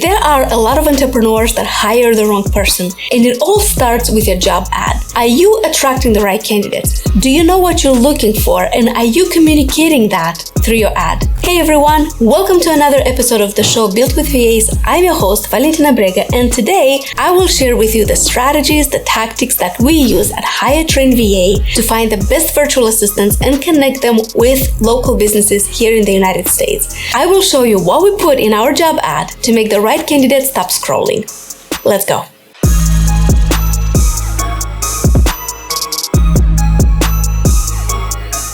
There are a lot of entrepreneurs that hire the wrong person, and it all starts with your job ad. Are you attracting the right candidates? Do you know what you're looking for, and are you communicating that through your ad? Hey everyone, welcome to another episode of the show Built with VAs. I'm your host, Valentina Brega, and today I will share with you the strategies, the tactics that we use at Hire Train VA to find the best virtual assistants and connect them with local businesses here in the United States. I will show you what we put in our job ad to make the right candidate stop scrolling. Let's go.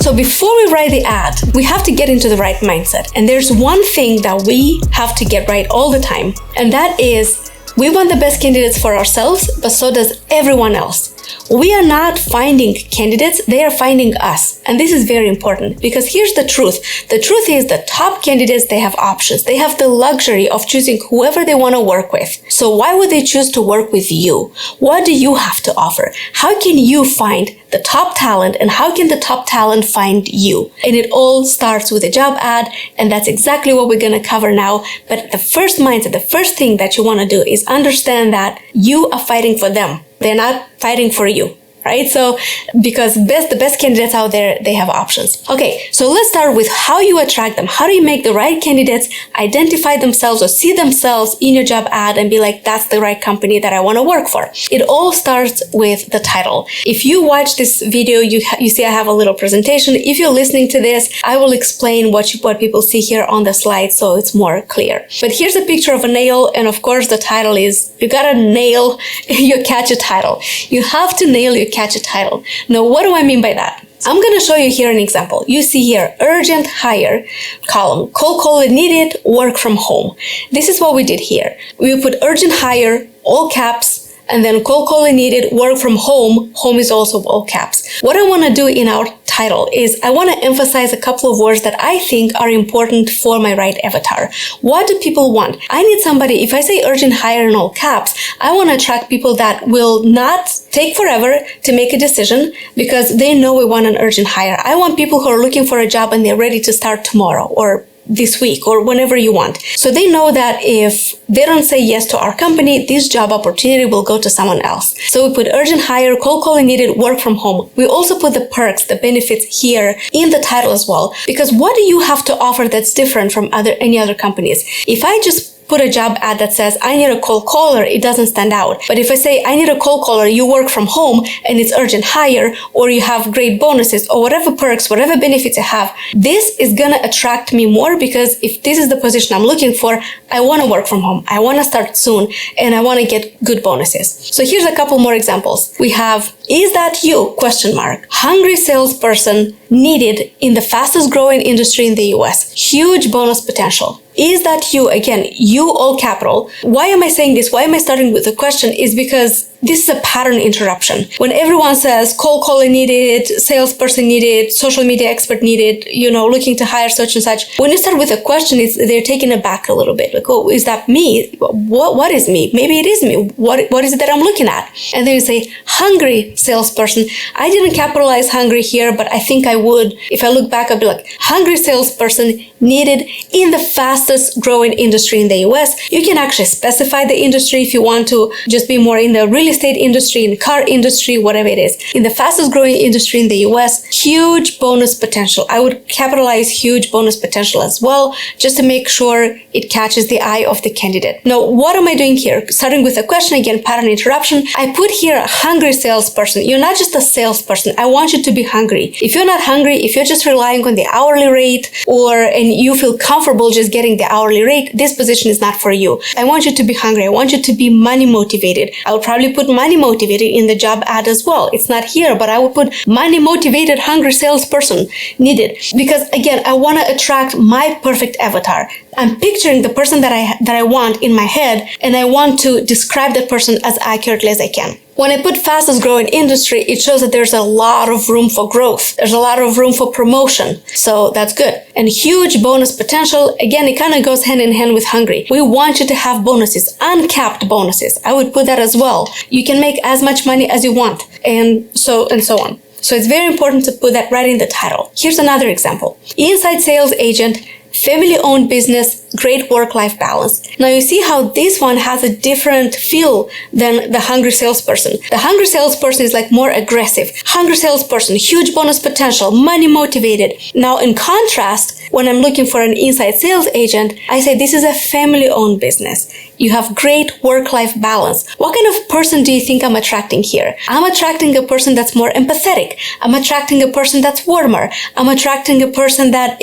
So before we write the ad, we have to get into the right mindset. And there's one thing that we have to get right all the time, and that is we want the best candidates for ourselves, but so does everyone else. We are not finding candidates, they are finding us. And this is very important because here's the truth. The truth is the top candidates, they have options. They have the luxury of choosing whoever they want to work with. So why would they choose to work with you? What do you have to offer? How can you find the top talent, and how can the top talent find you? And it all starts with a job ad, and that's exactly what we're going to cover now. But the first mindset, the first thing that you want to do is understand that you are fighting for them. They're not fighting for you, right? So because the best candidates out there, they have options. Okay, so let's start with how you attract them. How do you make the right candidates identify themselves or see themselves in your job ad and be like, that's the right company that I want to work for? It all starts with the title. If you watch this video, you see I have a little presentation. If you're listening to this, I will explain what people see here on the slide so it's more clear. But here's a picture of a nail, and of course the title is, you gotta nail your catchy title. You have to nail your catchy title. Now, what do I mean by that? I'm going to show you here an example. You see here, urgent hire column, cold call needed, work from home. This is what we did here. We put urgent hire, all caps, and then cold call needed, work from home. Home is also all caps. What I want to do in our title is I want to emphasize a couple of words that I think are important for my right avatar. What do people want? I need somebody, if I say urgent hire in all caps, I want to attract people that will not take forever to make a decision because they know we want an urgent hire. I want people who are looking for a job and they're ready to start tomorrow or this week or whenever you want. So they know that if they don't say yes to our company, this job opportunity will go to someone else. So we put urgent hire, cold calling needed, work from home. We also put the perks, the benefits here in the title as well. Because what do you have to offer that's different from any other companies? If I just put a job ad that says, I need a cold caller, it doesn't stand out. But if I say, I need a cold caller, you work from home and it's urgent hire, or you have great bonuses or whatever perks, whatever benefits you have, this is going to attract me more because if this is the position I'm looking for, I want to work from home. I want to start soon and I want to get good bonuses. So here's a couple more examples. We have, is that you? ? Hungry salesperson needed in the fastest growing industry in the US. Huge bonus potential. Is that you? Again, you all capital. Why am I saying this? Why am I starting with a question? Is because this is a pattern interruption. When everyone says cold calling needed, salesperson needed, social media expert needed, looking to hire such and such. When you start with a question, they're taken aback a little bit. Like, oh, is that me? What is me? Maybe it is me. What is it that I'm looking at? And then you say, hungry salesperson. I didn't capitalize hungry here, but I think I would. If I look back, I'd be like, hungry salesperson needed in the fastest growing industry in the US. You can actually specify the industry if you want to just be more in the real estate industry, in the car industry, whatever it is. In the fastest growing industry in the US, huge bonus potential. I would capitalize huge bonus potential as well, just to make sure it catches the eye of the candidate. Now, what am I doing here? Starting with a question, again, pattern interruption. I put here a hungry salesperson. You're not just a salesperson. I want you to be hungry. If you're not hungry, if you're just relying on the hourly rate and you feel comfortable just getting the hourly rate, this position is not for you. I want you to be hungry. I want you to be money motivated. I'll probably put money motivated in the job ad as well. It's not here, but I would put money motivated hungry salesperson needed because again, I want to attract my perfect avatar. I'm picturing the person that I want in my head, and I want to describe that person as accurately as I can. When I put fastest growing industry, it shows that there's a lot of room for growth. There's a lot of room for promotion. So that's good. And huge bonus potential. Again, it kind of goes hand in hand with hungry. We want you to have bonuses, uncapped bonuses. I would put that as well. You can make as much money as you want, and so on. So it's very important to put that right in the title. Here's another example. Inside sales agent family-owned business, great work-life balance. Now you see how this one has a different feel than the hungry salesperson. The hungry salesperson is like more aggressive. Hungry salesperson, huge bonus potential, money motivated. Now in contrast, when I'm looking for an inside sales agent, I say this is a family-owned business. You have great work-life balance. What kind of person do you think I'm attracting here? I'm attracting a person that's more empathetic. I'm attracting a person that's warmer. I'm attracting a person that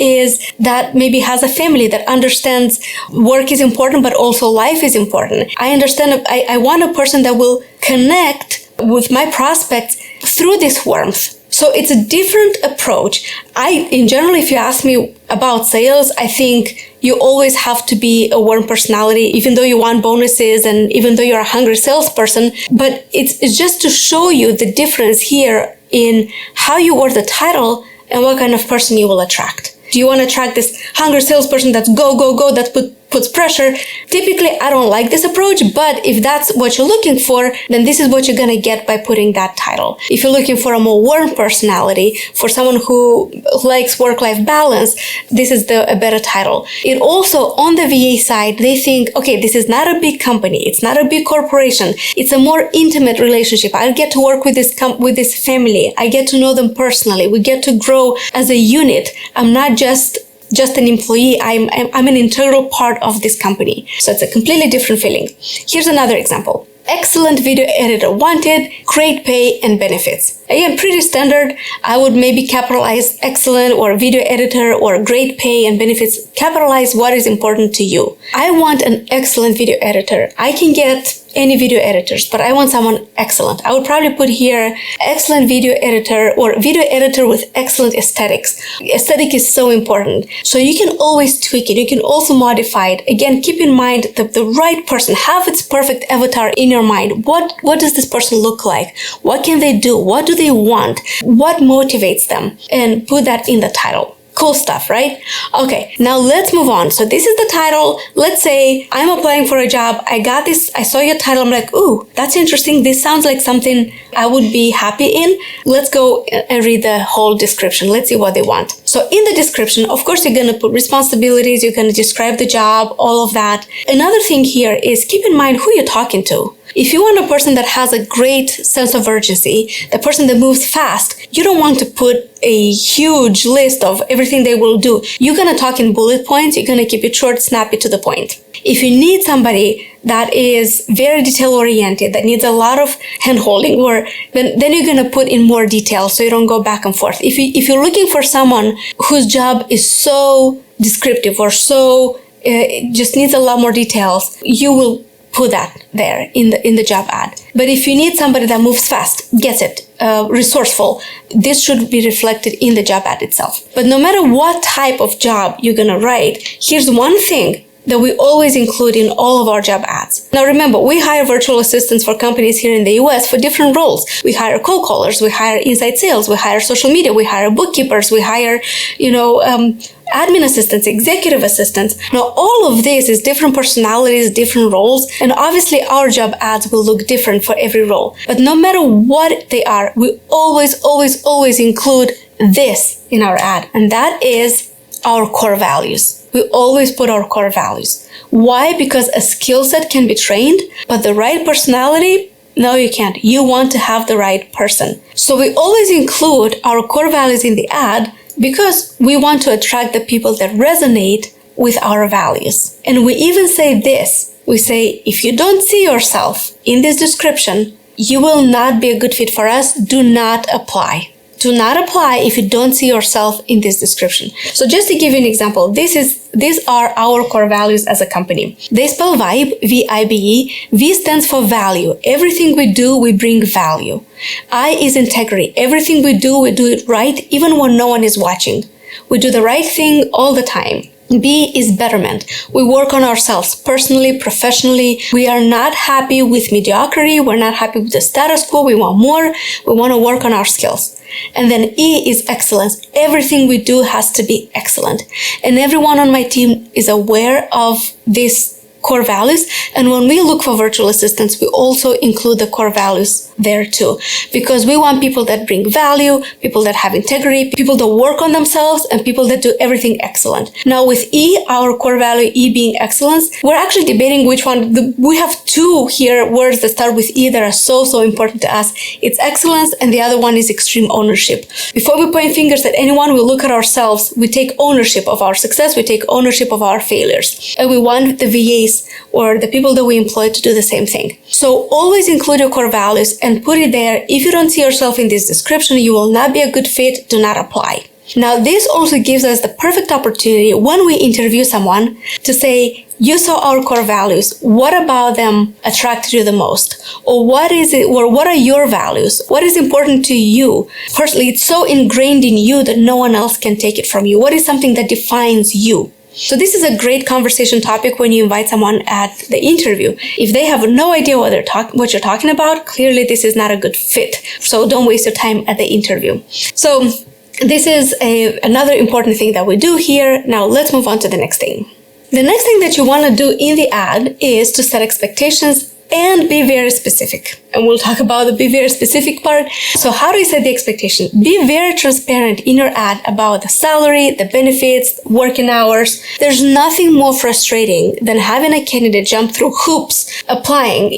maybe has a family, that understands work is important, but also life is important. I want a person that will connect with my prospects through this warmth. So it's a different approach. In general, if you ask me about sales, I think you always have to be a warm personality, even though you want bonuses and even though you're a hungry salesperson. But it's just to show you the difference here in how you word the title and what kind of person you will attract. Do you want to attract this hungry salesperson that's go, go, go, that puts pressure? Typically, I don't like this approach, but if that's what you're looking for, then this is what you're going to get by putting that title. If you're looking for a more warm personality, for someone who likes work-life balance, this is a better title. It also, on the VA side, they think, okay, this is not a big company. It's not a big corporation. It's a more intimate relationship. I get to work with this family. I get to know them personally. We get to grow as a unit. I'm not just an employee. I'm an integral part of this company. So it's a completely different feeling. Here's another example. Excellent video editor wanted, great pay and benefits. Again, pretty standard. I would maybe capitalize excellent or video editor or great pay and benefits. Capitalize what is important to you. I want an excellent video editor. I can get any video editors, but I want someone excellent. I would probably put here excellent video editor or video editor with excellent aesthetics. Aesthetic is so important. So you can always tweak it. You can also modify it. Again, keep in mind that the right person, have its perfect avatar in your mind. What does this person look like? What can they do? What do they want? What motivates them? And put that in the title. Cool stuff, right? Okay, now let's move on. So this is the title. Let's say I'm applying for a job. I got this. I saw your title. I'm like, ooh, that's interesting. This sounds like something I would be happy in. Let's go and read the whole description. Let's see what they want. So in the description, of course, you're going to put responsibilities. You're going to describe the job, all of that. Another thing here is keep in mind who you're talking to. If you want a person that has a great sense of urgency, the person that moves fast, you don't want to put a huge list of everything they will do. You're going to talk in bullet points. You're going to keep it short, snappy, to the point. If you need somebody that is very detail-oriented, that needs a lot of hand-holding, then you're going to put in more detail so you don't go back and forth. If you're looking for someone whose job is so descriptive or so just needs a lot more details, you will put that there in the job ad. But if you need somebody that moves fast, gets it, resourceful, this should be reflected in the job ad itself. But no matter what type of job you're gonna write, here's one thing that we always include in all of our job ads. Now remember, we hire virtual assistants for companies here in the US for different roles. We hire cold callers, we hire inside sales, we hire social media, we hire bookkeepers, we hire, admin assistants, executive assistants. Now, all of this is different personalities, different roles, and obviously our job ads will look different for every role. But no matter what they are, we always include this in our ad, and that is our core values. We always put our core values. Why? Because a skill set can be trained, but the right personality, no, you can't. You want to have the right person. So we always include our core values in the ad because we want to attract the people that resonate with our values. And we even say this. We say, if you don't see yourself in this description, you will not be a good fit for us. Do not apply. Do not apply if you don't see yourself in this description. So just to give you an example, these are our core values as a company. They spell VIBE, V-I-B-E. V stands for value. Everything we do, we bring value. I is integrity. Everything we do it right, even when no one is watching. We do the right thing all the time. B is betterment. We work on ourselves personally, professionally. We are not happy with mediocrity. We're not happy with the status quo. We want more. We want to work on our skills. And then E is excellence. Everything we do has to be excellent. And everyone on my team is aware of this core values. And when we look for virtual assistants, we also include the core values there too, because we want people that bring value, people that have integrity, people that work on themselves, and people that do everything excellent. Now with E, our core value, E being excellence, we're actually debating which one. We have two here words that start with E that are so important to us. It's excellence, and the other one is extreme ownership. Before we point fingers at anyone, we look at ourselves. We take ownership of our success. We take ownership of our failures. And we want the VAs or the people that we employ to do the same thing. So always include your core values and put it there. If you don't see yourself in this description, you will not be a good fit. Do not apply. Now, this also gives us the perfect opportunity when we interview someone to say, you saw our core values. What about them attracted you the most? Or what are your values? What is important to you? Personally, it's so ingrained in you that no one else can take it from you. What is something that defines you? So this is a great conversation topic when you invite someone at the interview. If they have no idea what you're talking about, clearly this is not a good fit. So don't waste your time at the interview. So this is another important thing that we do here. Now let's move on to the next thing. The next thing that you want to do in the ad is to set expectations and be very specific. And we'll talk about the be very specific part. So how do you set the expectation? Be very transparent in your ad about the salary, the benefits, working hours. There's nothing more frustrating than having a candidate jump through hoops, applying,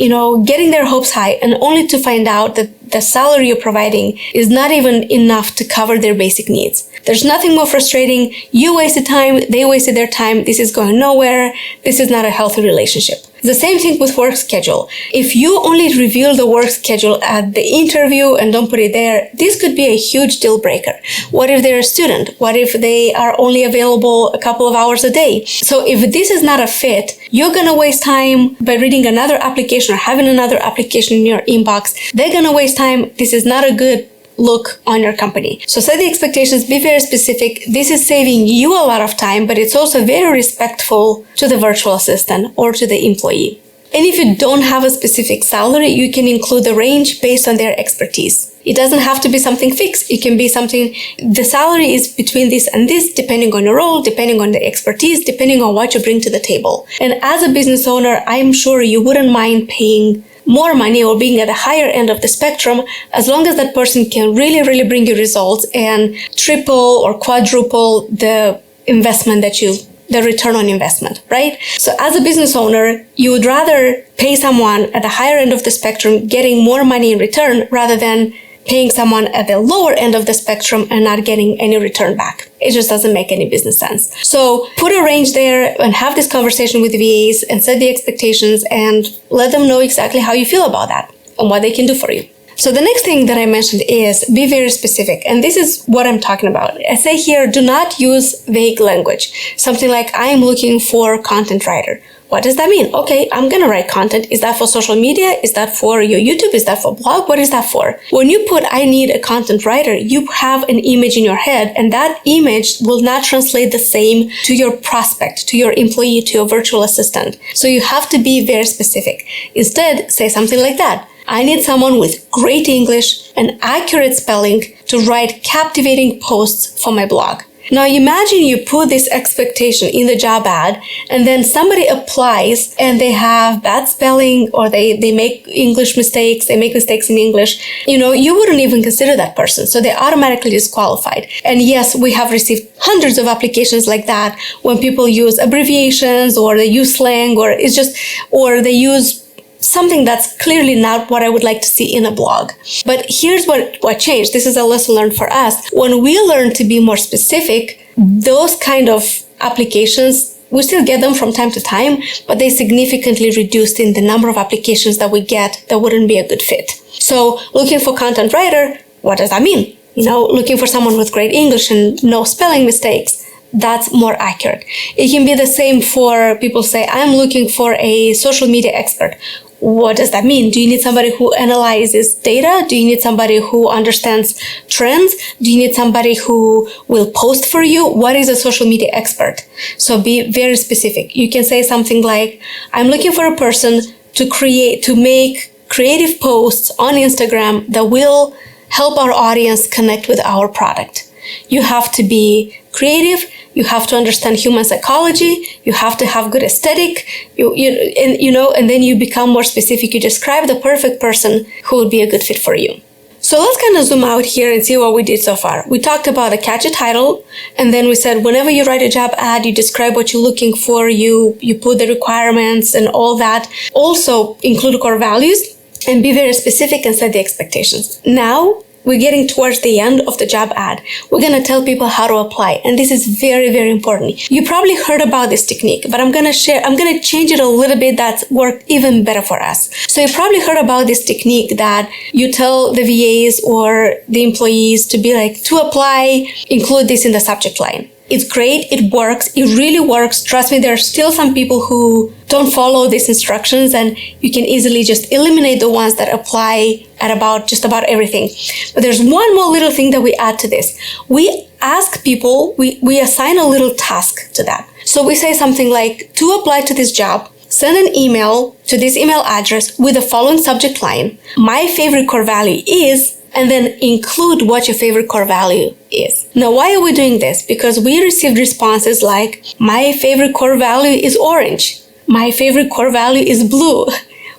getting their hopes high, and only to find out that the salary you're providing is not even enough to cover their basic needs. There's nothing more frustrating. You wasted time, they wasted their time. This is going nowhere. This is not a healthy relationship. The same thing with work schedule. If you only reveal the work schedule at the interview and don't put it there, this could be a huge deal breaker. What if they're a student? What if they are only available a couple of hours a day? So if this is not a fit, you're going to waste time by reading another application or having another application in your inbox. They're going to waste time. This is not a good look on your company. So set the expectations, be very specific. This is saving you a lot of time, but it's also very respectful to the virtual assistant or to the employee. And if you don't have a specific salary, you can include the range based on their expertise. It doesn't have to be something fixed. It can be something, the salary is between this and this, depending on your role, depending on the expertise, depending on what you bring to the table. And as a business owner, I'm sure you wouldn't mind paying more money or being at the higher end of the spectrum, as long as that person can really bring you results and triple or quadruple the investment the return on investment, right? So as a business owner, you would rather pay someone at the higher end of the spectrum getting more money in return rather than paying someone at the lower end of the spectrum and not getting any return back. It just doesn't make any business sense. So put a range there and have this conversation with VAs and set the expectations and let them know exactly how you feel about that and what they can do for you. So the next thing that I mentioned is be very specific. And this is what I'm talking about. I say here, do not use vague language. Something like, I am looking for a content writer. What does that mean? Okay, I'm going to write content. Is that for social media? Is that for your YouTube? Is that for blog? What is that for? When you put, I need a content writer, you have an image in your head, and that image will not translate the same to your prospect, to your employee, to your virtual assistant. So you have to be very specific. Instead, say something like that. I need someone with great English and accurate spelling to write captivating posts for my blog. Now imagine you put this expectation in the job ad and then somebody applies and they have bad spelling or they make English mistakes, they make mistakes in English. You wouldn't even consider that person. So they're automatically disqualified. And yes, we have received hundreds of applications like that when people use abbreviations or they use slang or they use something that's clearly not what I would like to see in a blog. But here's what changed. This is a lesson learned for us. When we learn to be more specific, those kind of applications, we still get them from time to time, but they significantly reduced in the number of applications that we get that wouldn't be a good fit. So looking for content writer, what does that mean? Looking for someone with great English and no spelling mistakes. That's more accurate. It can be the same for people say, I'm looking for a social media expert. What does that mean? Do you need somebody who analyzes data? Do you need somebody who understands trends? Do you need somebody who will post for you? What is a social media expert? So be very specific. You can say something like, I'm looking for a person to make creative posts on Instagram that will help our audience connect with our product. You have to be creative. you have to understand human psychology, you have to have good aesthetic, and then you become more specific. You describe the perfect person who would be a good fit for you. So let's kind of zoom out here and see what we did so far. We talked about a catchy title, and then we said whenever you write a job ad, you describe what you're looking for, you put the requirements and all that. Also include core values and be very specific and set the expectations. Now, we're getting towards the end of the job ad. We're going to tell people how to apply. And this is very, very important. You probably heard about this technique, but I'm going to change it a little bit that's worked even better for us. So you probably heard about this technique that you tell the VAs or the employees to be like, to apply, include this in the subject line. It's great. It works. It really works. Trust me, there are still some people who don't follow these instructions, and you can easily just eliminate the ones that apply at just about everything. But there's one more little thing that we add to this. We ask people, we assign a little task to that. So we say something like, to apply to this job, send an email to this email address with the following subject line. My favorite core value is, and then include what your favorite core value is. Now, why are we doing this? Because we received responses like, my favorite core value is orange. My favorite core value is blue.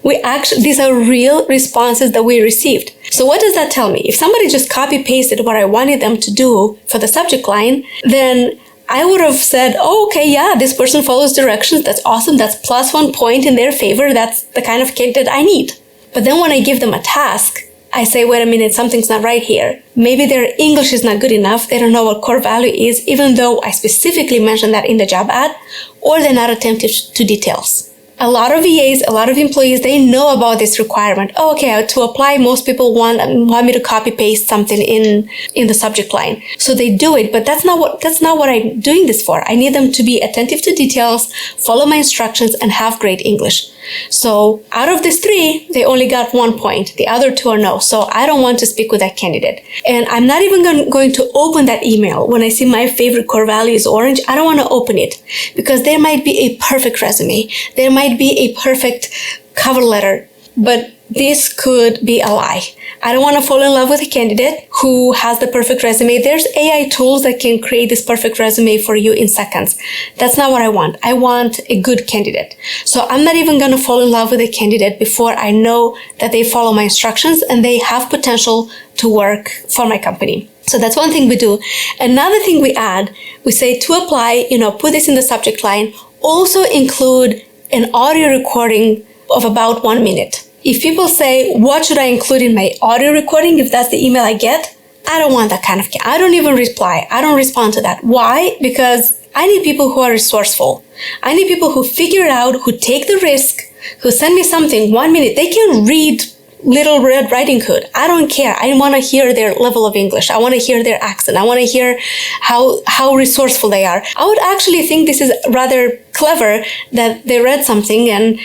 These are real responses that we received. So what does that tell me? If somebody just copy pasted what I wanted them to do for the subject line, then I would have said, oh, okay, yeah, this person follows directions. That's awesome. That's +1 point in their favor. That's the kind of candidate I need. But then when I give them a task, I say, wait a minute, something's not right here. Maybe their English is not good enough. They don't know what core value is, even though I specifically mentioned that in the job ad, or they're not attentive to details. A lot of VAs, a lot of employees, they know about this requirement. Oh, okay, to apply, most people want me to copy paste something in the subject line. So they do it, but that's not what I'm doing this for. I need them to be attentive to details, follow my instructions, and have great English. So out of these 3, they only got 1 point. The other 2 are no. So I don't want to speak with that candidate. And I'm not even going to open that email when I see my favorite core value is orange. I don't want to open it because there might be a perfect resume. There might be a perfect cover letter, but this could be a lie. I don't want to fall in love with a candidate who has the perfect resume. There's AI tools that can create this perfect resume for you in seconds. That's not what I want. I want a good candidate. So I'm not even going to fall in love with a candidate before I know that they follow my instructions and they have potential to work for my company. So that's one thing we do. Another thing we add, we say to apply, put this in the subject line, also include an audio recording of about 1 minute. If people say, what should I include in my audio recording if that's the email I get? I don't want that kind of, I don't even reply. I don't respond to that. Why? Because I need people who are resourceful. I need people who figure it out, who take the risk, who send me something 1 minute. They can read Little Red Riding Hood. I don't care. I want to hear their level of English. I want to hear their accent. I want to hear how resourceful they are. I would actually think this is rather clever that they read something and,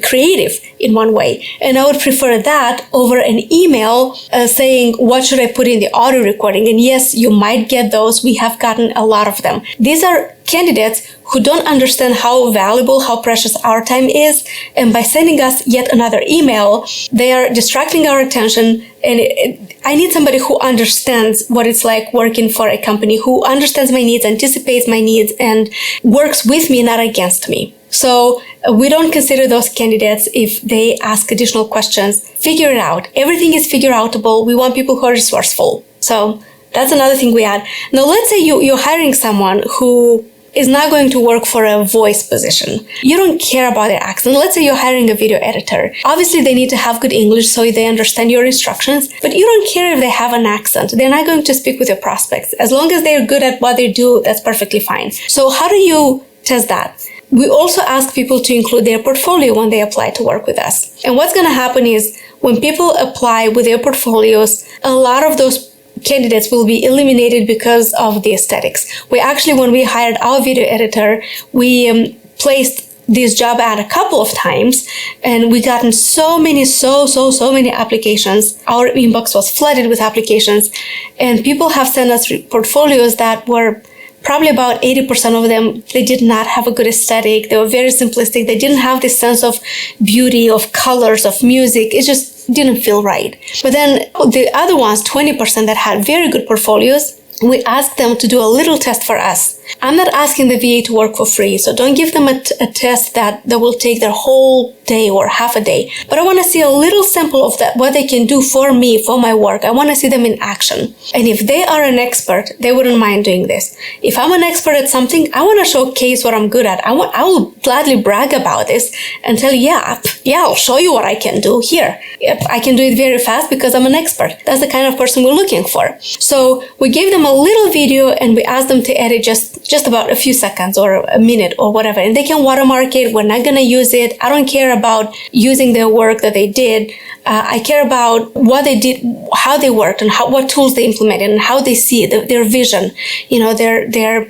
creative in one way. And I would prefer that over an email saying, what should I put in the audio recording? And yes, you might get those. We have gotten a lot of them. These are candidates who don't understand how valuable, how precious our time is. And by sending us yet another email, they are distracting our attention. And I need somebody who understands what it's like working for a company, who understands my needs, anticipates my needs, and works with me, not against me. So we don't consider those candidates if they ask additional questions. Figure it out. Everything is figure outable. We want people who are resourceful. So that's another thing we add. Now, let's say you're hiring someone who is not going to work for a voice position. You don't care about their accent. Let's say you're hiring a video editor. Obviously, they need to have good English so they understand your instructions, but you don't care if they have an accent. They're not going to speak with your prospects. As long as they're good at what they do, that's perfectly fine. So how do you test that? We also ask people to include their portfolio when they apply to work with us. And what's going to happen is when people apply with their portfolios, a lot of those candidates will be eliminated because of the aesthetics. We actually, when we hired our video editor, we placed this job ad a couple of times, and we gotten so many applications. Our inbox was flooded with applications, and people have sent us portfolios that were probably about 80% of them, they did not have a good aesthetic. They were very simplistic. They didn't have this sense of beauty, of colors, of music. It just didn't feel right. But then the other ones, 20% that had very good portfolios, we asked them to do a little test for us. I'm not asking the VA to work for free, so don't give them a test that will take their whole day or half a day. But I want to see a little sample of that, what they can do for me, for my work. I want to see them in action. And if they are an expert, they wouldn't mind doing this. If I'm an expert at something, I want to showcase what I'm good at. I will gladly brag about this and tell you, yeah, I'll show you what I can do here. I can do it very fast because I'm an expert. That's the kind of person we're looking for. So we gave them a little video and we asked them to edit just about a few seconds or a minute or whatever. And they can watermark it. We're not going to use it. I don't care about using their work that they did. I care about what they did, how they worked, and what tools they implemented, and how they see their vision, their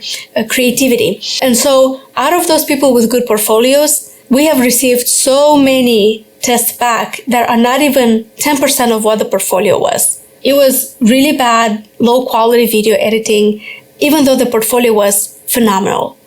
creativity. And so out of those people with good portfolios, we have received so many tests back that are not even 10% of what the portfolio was. It was really bad, low quality video editing, even though the portfolio was phenomenal.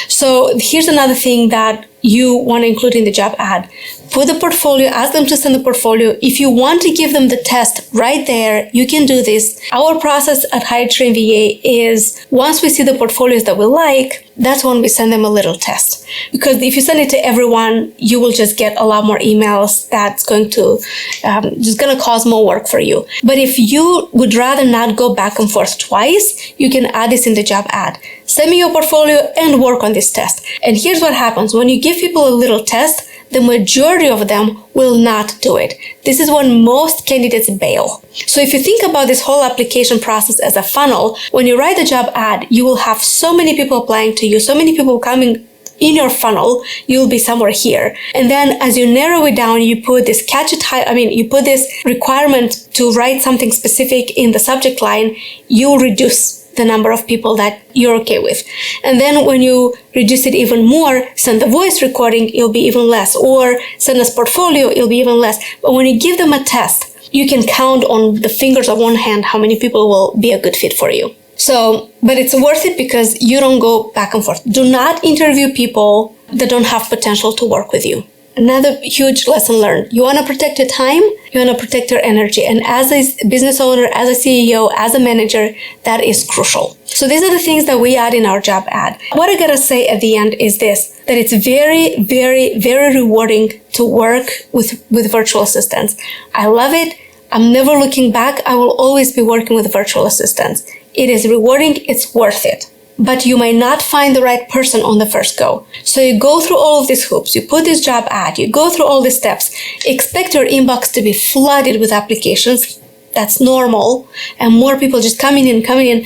So here's another thing that you want to include in the job ad. Put the portfolio, ask them to send the portfolio. If you want to give them the test right there, you can do this. Our process at Hire Train VA is once we see the portfolios that we like, that's when we send them a little test. Because if you send it to everyone, you will just get a lot more emails. That's going to cause more work for you. But if you would rather not go back and forth twice, you can add this in the job ad. Send me your portfolio and work on this test. And here's what happens. When you give people a little test, the majority of them will not do it. This is when most candidates bail. So if you think about this whole application process as a funnel, when you write the job ad, you will have so many people applying to you, so many people coming in your funnel, you'll be somewhere here. And then as you narrow it down, you put this you put this requirement to write something specific in the subject line, you'll reduce the number of people that you're okay with. And then when you reduce it even more, send the voice recording, it'll be even less. Or send us portfolio, it'll be even less. But when you give them a test, you can count on the fingers of one hand how many people will be a good fit for you. So, but it's worth it because you don't go back and forth. Do not interview people that don't have potential to work with you. Another huge lesson learned. You want to protect your time, you want to protect your energy. And as a business owner, as a CEO, as a manager, that is crucial. So these are the things that we add in our job ad. What I gotta say at the end is this, that it's very, very, very rewarding to work with virtual assistants. I love it. I'm never looking back. I will always be working with virtual assistants. It is rewarding. It's worth it. But you might not find the right person on the first go. So you go through all of these hoops, you put this job ad, you go through all these steps, expect your inbox to be flooded with applications. That's normal. And more people just coming in.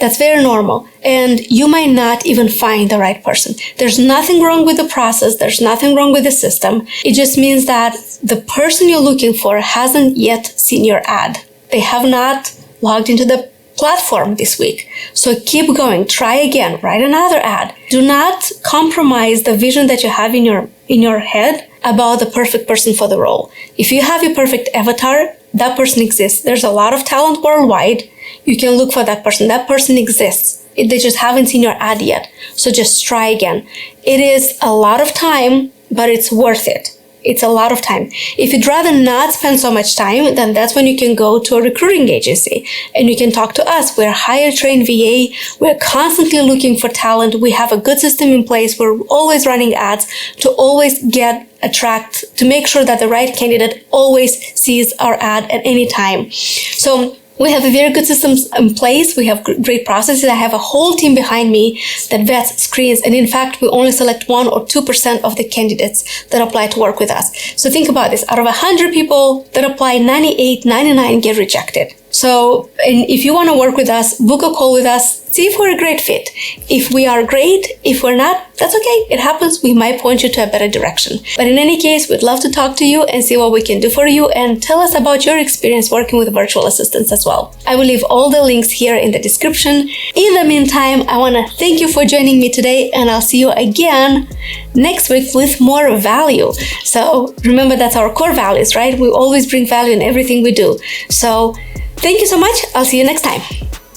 That's very normal. And you might not even find the right person. There's nothing wrong with the process. There's nothing wrong with the system. It just means that the person you're looking for hasn't yet seen your ad. They have not logged into the platform this week. So keep going, try again, write another ad. Do not compromise the vision that you have in your head about the perfect person for the role. If you have your perfect avatar, that person exists. There's a lot of talent worldwide. You can look for that person. That person exists. They just haven't seen your ad yet. So just try again. It is a lot of time, but it's worth it. It's a lot of time. If you'd rather not spend so much time, then that's when you can go to a recruiting agency and you can talk to us. We're Hire Train VA. We're constantly looking for talent. We have a good system in place. We're always running ads to always to make sure that the right candidate always sees our ad at any time. So we have a very good system in place. We have great processes. I have a whole team behind me that vets, screens, and in fact, we only select 1 or 2% of the candidates that apply to work with us. So think about this. Out of 100 people that apply, 99 get rejected. So, and if you want to work with us, book a call with us, see if we're a great fit. If we are great, if we're not, that's okay. It happens. We might point you to a better direction. But in any case, we'd love to talk to you and see what we can do for you and tell us about your experience working with virtual assistants as well. I will leave all the links here in the description. In the meantime, I want to thank you for joining me today, and I'll see you again next week with more value. So remember, that's our core values, right? We always bring value in everything we do. So thank you so much. I'll see you next time.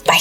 Bye.